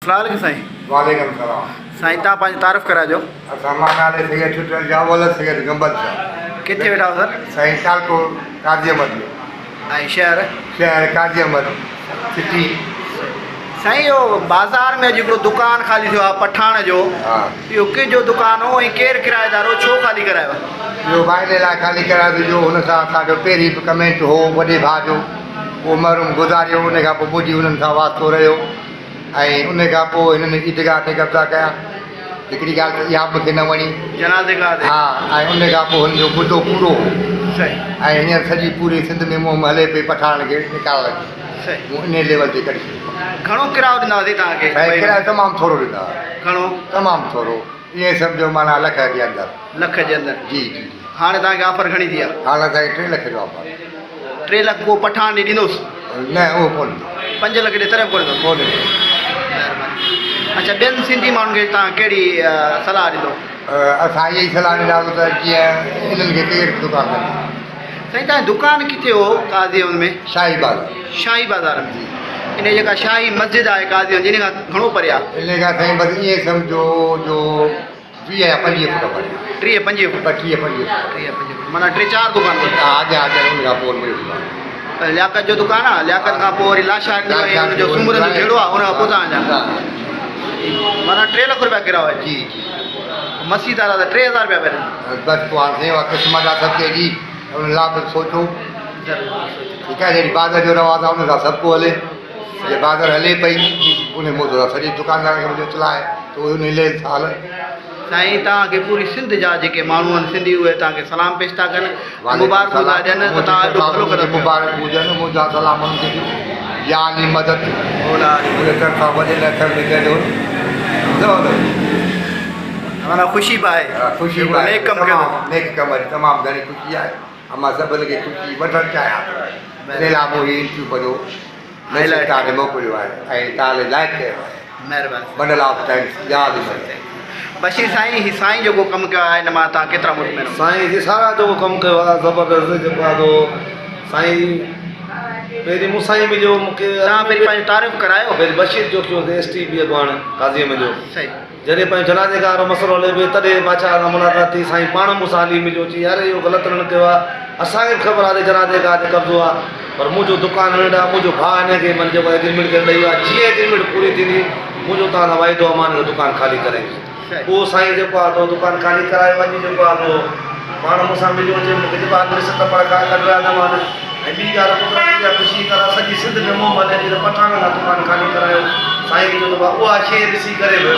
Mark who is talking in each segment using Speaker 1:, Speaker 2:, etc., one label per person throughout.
Speaker 1: अस्सलाम साईं।
Speaker 2: वालेकुम सलाम।
Speaker 1: साईं तव्हां पंहिंजी तारीफ़ कराइजो।
Speaker 2: असां मां नाले सैयद छुटल जावल सैयद गंबल शाह।
Speaker 1: किथे वेठा हो सर?
Speaker 2: साईं सियालकोट काजी अहमद में।
Speaker 1: ऐं शहर
Speaker 2: शहर काजी अहमद सिटी।
Speaker 1: साईं इहो बाज़ार में जेको दुकान ख़ाली थियो आहे पठाण जो,
Speaker 2: हा
Speaker 1: इहो कंहिंजो दुकानु हो ऐं केरु किराएदार हो, छो ख़ाली करायो?
Speaker 2: इहो वाइदे लाइ ख़ाली करायो जो हुन सां असांजो पहिरीं बि कमेंट हो वॾे भाउ जो, उहो महरूम गुज़ारियो, उन खां पोइ ॿुधी हुननि सां वास्तो रहियो ऐं उन खां पोइ हिननि ईदगाह ते कब्ज़ा कया। हिकिड़ी ॻाल्हि त इहा मूंखे न वणी।
Speaker 1: जनाज़े खां
Speaker 2: हा, ऐं उन खां पोइ हुनजो मुदो पूरो हो
Speaker 1: सही
Speaker 2: ऐं हींअर सॼी पूरी सिंध में मुंहुं हले पई पठाण खे निकाल
Speaker 1: सही।
Speaker 2: इन लेवल ते करे छॾियो।
Speaker 1: घणो किरायो ॾींदासीं तव्हांखे?
Speaker 2: ऐं किरायो तमामु थोरो ॾींदा,
Speaker 1: घणो?
Speaker 2: तमामु थोरो, ईअं सम्झो माना लख जे अंदरि।
Speaker 1: लख जे अंदरि?
Speaker 2: जी जी।
Speaker 1: हाणे तव्हांखे ऑफर घणी थी आहे?
Speaker 2: हाणे असांखे 3 लख जो ऑफर।
Speaker 1: 3 लख को पठाण ॾे ॾींदोसि?
Speaker 2: न उहो कोन
Speaker 1: 5 लख ॾे तरह कोन ॾींदो?
Speaker 2: कोन।
Speaker 1: अच्छा, ॿियनि सिंधी माण्हुनि खे तव्हां कहिड़ी सलाह ॾींदो?
Speaker 2: असां इहा ई सलाह ॾींदासीं त जीअं इन्हनि खे केरु दुकान कंदा।
Speaker 1: साईं तव्हांजी दुकानु किथे हो काज़ी में?
Speaker 2: शाही बाज़ार।
Speaker 1: शाही बाज़ार में? इन जेका शाही मस्जिद आहे काज़ी जिन खां घणो परे आहे?
Speaker 2: इन खां साईं बसि ईअं सम्झो जो 20 या 25 फुट परे।
Speaker 1: 30-35 फुट?
Speaker 2: 25 फुट।
Speaker 1: 30-35 फुट माना 3-4 दुकान परे?
Speaker 2: हा, अॻियां उन खां पोइ मुंहिंजो दुकान।
Speaker 1: लियाकत जो दुकानु आहे? लियाकत खां पोइ वरी लाशा जो सुमर जो जहिड़ो आहे हुन खां पोइ तव्हांजा माना 3 लख रुपया किरायो आहे?
Speaker 2: जी जी।
Speaker 1: मस्जिद वारा त 3000 रुपया पहिरियों।
Speaker 2: बसि पोइ हाणे सेवा क़िस्मत आहे सभु जी, हुन लाइ बि सोचो। ठीकु आहे, जहिड़ी बाज़ार जो रवाज़ आहे हुन सां सभु को हले। जे बाज़ार हले पई उन मुंहिंजो सॼी दुकानदार खे मुंहिंजो चलाए त उहो उन ले साल।
Speaker 1: साईं तव्हांखे पूरी सिंध जा जेके माण्हू आहिनि सिंधी उहे तव्हांखे सलाम पेश था कनि, मुबारक था ॾियनि त तव्हां एॾो भलो कंदा।
Speaker 2: मुबारक हुजनि, मुंहिंजा सलाम उन्हनि खे ॾियो। या नी मदद उन तरफ़ां वॾे अथर में कयो
Speaker 1: माना ख़ुशी बि आहे।
Speaker 2: ख़ुशी
Speaker 1: नेक कमु कयो।
Speaker 2: नेक कम तमामु घणी ख़ुशी आहे ऐं मां सभिनी खे ख़ुशी वठणु चाहियां थो। इन लाइ मूं हीउ इंटरव्यू कयो मैसेज तव्हांखे मोकिलियो आहे ऐं तव्हां लाइक कयो आहे।
Speaker 1: महिरबानी।
Speaker 2: Bundle of thanks. यादि
Speaker 1: बशीर साईं, ही साईं जेको कमु कयो आहे हिन मां तव्हां केतिरा मुतमिन?
Speaker 3: साईं जी सारा जेको कमु कयो आहे ज़बरदस्त जेको आहे साईं पहिरीं मूं साईं मिलियो मूंखे।
Speaker 1: तव्हां पहिरीं पंहिंजी तारीफ़ करायो?
Speaker 3: पहिरीं बशीर जो थियो STP अॻवान काज़ीअ में जो
Speaker 1: सही।
Speaker 3: जॾहिं पंहिंजो जनाज़े खां वारो मसइलो हले पियो तॾहिं बादशाह खां मुलाक़ात थी। साईं पाण मूंसां हली मिलियो, चई यार इहो ग़लति न कयो आहे, असांखे बि ख़बर आहे जनाज़े खां कब्ज़ो आहे, पर मुंहिंजो दुकानु नंढा, मुंहिंजो भाउ हिनखे मन जेको एग्रीमेंट करे ॾेई आहे, जीअं एग्रीमेंट पूरी थींदी मुंहिंजो तव्हां सां वाइदो आहे मां हिनजो दुकानु ख़ाली करे। उहो साईं जेको आहे तो दुकानु ख़ाली करायो। अॼु जेको आहे तो पाण मूंसां मिलियो हुजे, मूंखे जेको आहे सत पर कढ रहिया था मां। ऐं ॿी ॻाल्हि ख़ुशी करा सॼी सिंध में मुंहुं हले थी त पठाण खां दुकानु ख़ाली करायो। साईं जो जेको आहे उहा शइ ॾिसी करे बि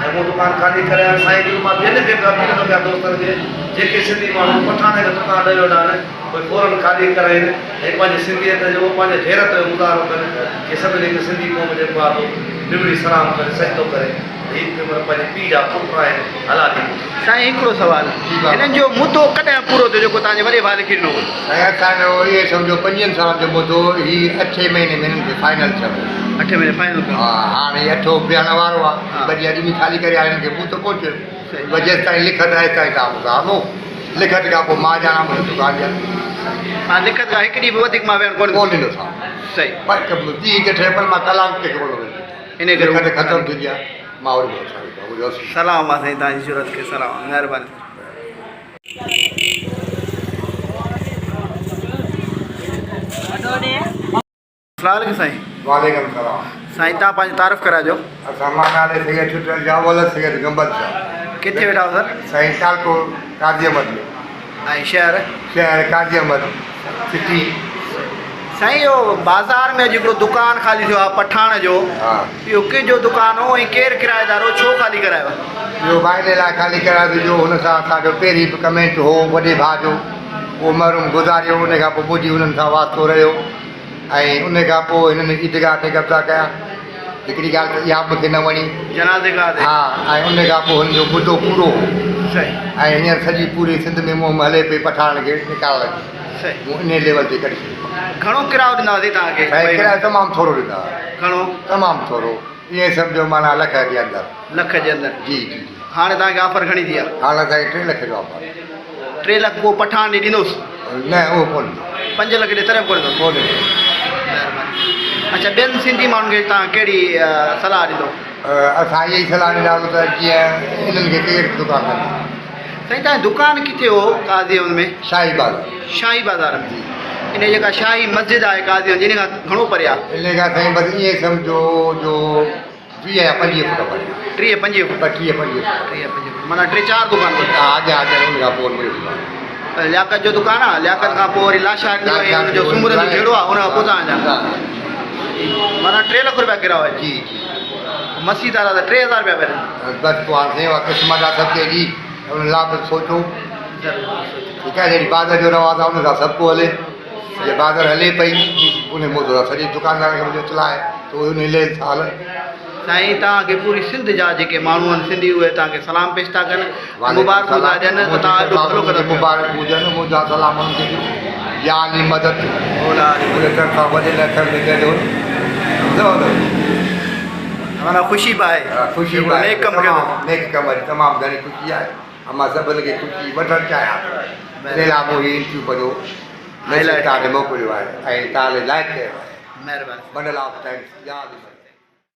Speaker 3: ऐं मूं दुकानु ख़ाली करायो। साईं जो मां ॿियनि खे बि पिया दोस्तनि खे जेके सिंधी माण्हू पठाण खे दुकानु ॾेई वठा आहिनि उहे फौरन ख़ाली कराइनि ऐं पंहिंजी सिंधियत जो पंहिंजे गैरत जो मुज़ाहिरो कनि कि सभिनी खे सिंधी क़ौम जेको आहे निबड़ी सलाम करे सजदो करे। पंहिंजे पीउ जा पुट आहिनि हलाली।
Speaker 1: साईं हिकिड़ो सुवालु, हिननि जो मुदो कॾहिं पूरो थियो जेको तव्हांजे वॾे भाउ खे ॾिनो?
Speaker 2: साईं असांजो इहे सम्झो 5 सालनि जो मुदो हीउ 8 महीने में हिननि खे फाइनल थियो।
Speaker 1: 8 महीने फाइनल कयो?
Speaker 2: हा, हाणे 8 बीहण वारो आहे। वरी अॼु बि ख़ाली करे हिननि खे मुदो पहुचियो। वरी जेसि ताईं लिखत आहे ताईं तव्हां मूंसां हलो। लिखत खां पोइ मां ॼाणा मुंहिंजी दुकानु ॼाणा।
Speaker 1: हा, लिखत खां हिकु ॾींहुं बि वधीक मां वेहण कोन
Speaker 2: ॾींदो सां।
Speaker 1: सही।
Speaker 2: पर ॾींहं ते ठहे पर मां कलाक ते कोन वेंदो।
Speaker 1: इन करे
Speaker 2: लिखत ख़तमु थी विया मां वरी
Speaker 1: सलाम आहे साईं तव्हांजी सूरत खे सलाम। महिरबानी। अस्सलाम साईं।
Speaker 2: वालेकुम सलाम।
Speaker 1: साईं तव्हां पंहिंजी तारीफ़ कराइजो।
Speaker 2: असां मां नाले सैयद छुटल जावल सैयद गंबल शाह।
Speaker 1: किथे वेठा हो सर?
Speaker 2: साईं सियालकोट काजी अहमद में।
Speaker 1: ऐं शहर
Speaker 2: शहर काजी अहमद सिटी।
Speaker 1: साईं इहो बाज़ार में जेको दुकानु ख़ाली थियो आहे पठाण जो,
Speaker 2: हा
Speaker 1: इहो कंहिंजो दुकानु हो ऐं केरु किराएदार हो, छो ख़ाली करायो?
Speaker 2: इहो वाइदे लाइ ख़ाली करायो जो हुन सां असांजो पहिरीं बि कमेंट हो वॾे भाउ जो, उहो महरूम गुज़ारियो, उन खां पोइ ॿुधी हुननि सां वास्तो रहियो ऐं उन खां पोइ हिननि ईदगाह ते कब्ज़ा कया। हिकिड़ी ॻाल्हि त इहा मूंखे न वणी।
Speaker 1: जनाज़े खां?
Speaker 2: हा, ऐं उन खां पोइ हुनजो मुदो पूरो हो
Speaker 1: सही
Speaker 2: ऐं हींअर सॼी पूरी सिंध में मुंहुं हले पई पठाण खे निकाल
Speaker 1: सही।
Speaker 2: इन लेवल ते करे छॾियो।
Speaker 1: घणो किरायो ॾींदासीं तव्हांखे?
Speaker 2: ऐं किरायो तमामु थोरो ॾींदा,
Speaker 1: घणो?
Speaker 2: तमामु थोरो, ईअं सम्झो माना लख जे अंदरि।
Speaker 1: लख जे अंदरि?
Speaker 2: जी जी।
Speaker 1: हाणे तव्हांखे ऑफर घणी थी आहे?
Speaker 2: हाणे असांखे 3 लख जो ऑफर।
Speaker 1: 3 लख को पठाण ॾे ॾींदोसि?
Speaker 2: न उहो कोन।
Speaker 1: 5 लख ॾे तरह कोन ॾींदो?
Speaker 2: कोन।
Speaker 1: महिरबानी। अच्छा, ॿियनि सिंधी माण्हुनि खे तव्हां कहिड़ी सलाह ॾींदो?
Speaker 2: असां इहा ई सलाह ॾींदासीं त जीअं इन्हनि खे केरु दुकान कंदा
Speaker 1: साईं तव्हांजी दुकान किथे हो काज़ीअ में?
Speaker 2: शाही बाग
Speaker 1: शाही बाज़ार में। इन जेका शाही मस्जिद आहे काज़ीअ जिन खां घणो परे आहे?
Speaker 2: इन खां साईं बसि ईअं सम्झो जो 20 या 25 फुट परे
Speaker 1: 30-35 फुट।
Speaker 2: 25
Speaker 1: फुट माना 3-4 दुकान ते।
Speaker 2: हा अॻियां उन खां पोइ मुंहिंजो दुकान
Speaker 1: लियाकत जो दुकान आहे, लियाकत खां पोइ वरी लाशा जो सूमर जो जहिड़ो आहे हुन खां पोइ तव्हांजा माना 3 लख रुपया किरायो आहे।
Speaker 2: जी
Speaker 1: मसीद वारा त 3000 रुपया पहिरियों।
Speaker 2: बसि पोइ हाणे सेवा क़िस्मत आहे सभु जी हुन लाइ बि सोचो ठीकु आहे। जहिड़ी बादर जो रवाज़ आहे हुन सां सभु को हले जे बादर हले पई उन मुंहिंजो सॼी दुकानदार खे मुंहिंजो चलाए त उहे उन ले साल
Speaker 1: साईं तव्हांखे पूरी सिंध जा जेके माण्हू आहिनि सिंधी उहे तव्हांखे सलाम पेश था कनि, मुबारक था ॾियनि त तव्हां एॾो भलो कंदा।
Speaker 2: मुबारक हुजनि मुंहिंजा सलाम उन्हनि खे या अली मदद उन तरफ़ां वॾे अखर में कयो
Speaker 1: माना ख़ुशी बि आहे।
Speaker 2: ख़ुशी
Speaker 1: नेक कमु कयो।
Speaker 2: नेक कम जी तमामु घणी ख़ुशी आहे ऐं मां सभिनी खे ख़ुशी वठणु चाहियां इन लाइ मूं हीउ इंटरव्यू कयो तव्हांखे मोकिलियो आहे ऐं तव्हां लाइक़ु कयो आहे।
Speaker 1: महिरबानी।
Speaker 2: बंडल ऑफ थैंक्स या